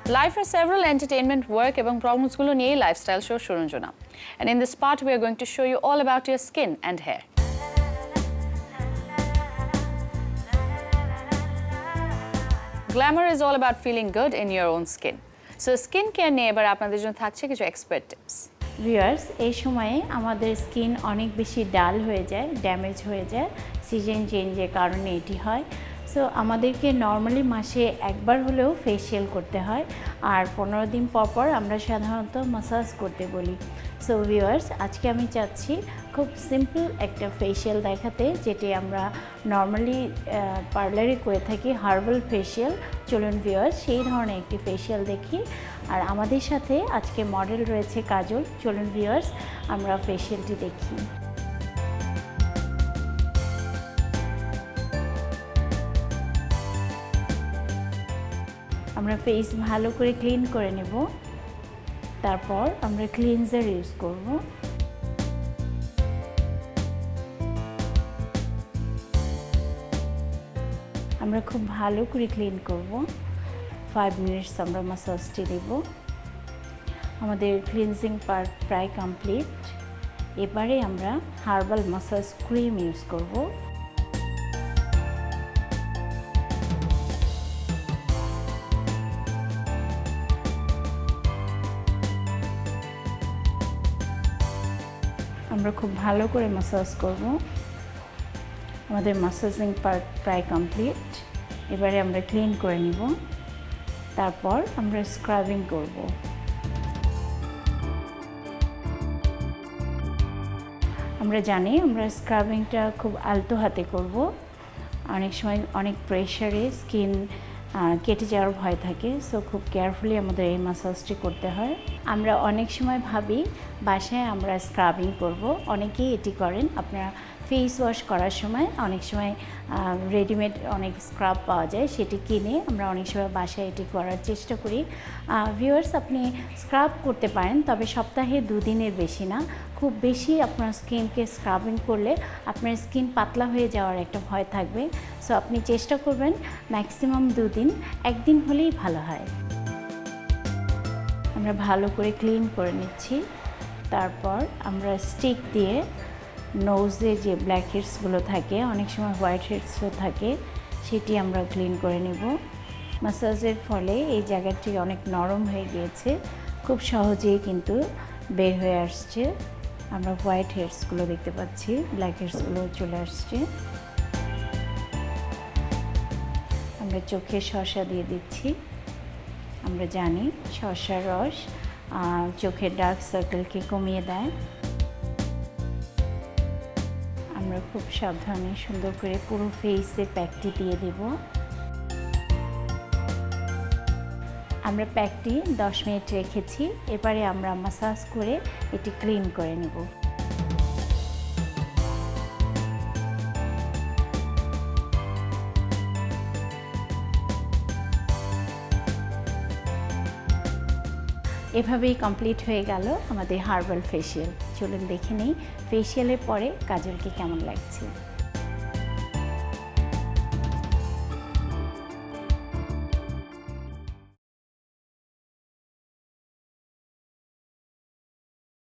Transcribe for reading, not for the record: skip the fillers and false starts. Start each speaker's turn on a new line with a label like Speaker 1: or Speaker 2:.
Speaker 1: Life has several entertainment, work এবং প্রমোশনগুলো নিয়ে লাইফস্টাইল শো সরঞ্জনা। And in this part we are going to show you all about your skin and hair. Glamour is all about feeling good in your own skin. So skin care নিয়ে এবার আপনাদের জন্য থাকছে কিছু expert tips.
Speaker 2: Viewers, এই সময়ে আমাদের skin অনেক বেশি ডাল হয়ে যায়, ড্যামেজ হয়ে যায়, সিজন চেঞ্জের কারণে এটি হয়। সো আমাদেরকে নর্মালি মাসে একবার হলেও ফেসিয়াল করতে হয়, আর 15 দিন পর পর আমরা সাধারণত ম্যাসাজ করতে বলি। সো ভিউয়ার্স, আজকে আমি চাচ্ছি খুব সিম্পল একটা ফেসিয়াল দেখাতে, যেটি আমরা নর্মালি পার্লারে করে থাকি, হার্বাল ফেসিয়াল। চলুন ভিউয়ার্স, সেই ধরনের একটি ফেসিয়াল দেখি। আর আমাদের সাথে আজকে মডেল রয়েছে কাজল। চলুন ভিউয়ার্স, আমরা ফেসিয়ালটি দেখি। আমরা ফেস ভালো করে ক্লিন করে নেব, তারপর আমরা ক্লিনজার ইউজ করব। আমরা খুব ভালো করে ক্লিন করব। 5 মিনিটস আমরা ম্যাসাজটি দেব। আমাদের ক্লিনজিং পার্ট প্রায় কমপ্লিট। এবারে আমরা হার্বাল ম্যাসাজ ক্রিম ইউজ করব। আমরা খুব ভালো করে ম্যাসাজ করব। আমাদের ম্যাসাজিং পার্ট প্রায় কমপ্লিট। এবারে আমরা ক্লিন করে নিব, তারপর আমরা স্ক্রাবিং করব। আমরা জানি আমরা স্ক্রাবিংটা খুব আলতো হাতে করব। অনেক সময় অনেক প্রেশারে স্কিন কেটে যাওয়ার ভয় থাকে। সো খুব কেয়ারফুলি আমাদের এই ম্যাসাজটি করতে হয়। আমরা অনেক সময় ভাবি বাসায় আমরা স্ক্রাবিং করব, অনেকেই এটি করেন। আপনারা ফেস ওয়াশ করার সময় অনেক সময় রেডিমেড অনেক স্ক্রাব পাওয়া যায়, সেটি কিনে আমরা অনেক সময় বাসায় এটি করার চেষ্টা করি। ভিউয়ার্স, আপনি স্ক্রাব করতে পারেন, তবে সপ্তাহে 2 দিনের বেশি না। খুব বেশি আপনার স্কিনকে স্ক্রাবিং করলে আপনার স্কিন পাতলা হয়ে যাওয়ার একটা ভয় থাকবে। সো আপনি চেষ্টা করবেন ম্যাক্সিমাম 2 দিন, 1 দিন হলেই ভালো হয়। আমরা ভালো করে ক্লিন করে নিচ্ছি, তারপর আমরা স্টিক দিয়ে নোজে যে ব্ল্যাক হেডসগুলো থাকে, অনেক সময় হোয়াইট হেডসও থাকে, সেটি আমরা ক্লিন করে নেব। ম্যাসাজের ফলে এই জায়গাটি অনেক নরম হয়ে গিয়েছে, খুব সহজেই কিন্তু বের হয়ে আসছে। আমরা হোয়াইট হেডসগুলো দেখতে পাচ্ছি, ব্ল্যাক হেডসগুলো চলে আসছে। আমরা চোখে শসা দিয়ে দিচ্ছি। আমরা জানি শসার রস চোখের ডার্ক সার্কেলকে কমিয়ে দেয়। আমরা খুব সাবধানে সুন্দর করে পুরো ফেসে প্যাকটি দিয়ে দেব। আমরা প্যাকটি 10 মিনিট রেখেছি। এবারে আমরা ম্যাসাজ করে এটি ক্লিন করে নেব। এভাবেই কমপ্লিট হয়ে গেল আমাদের হার্বাল ফেসিয়াল। চলুন দেখে নিই ফেসিয়ালের পরে কাজলকে কেমন লাগছে।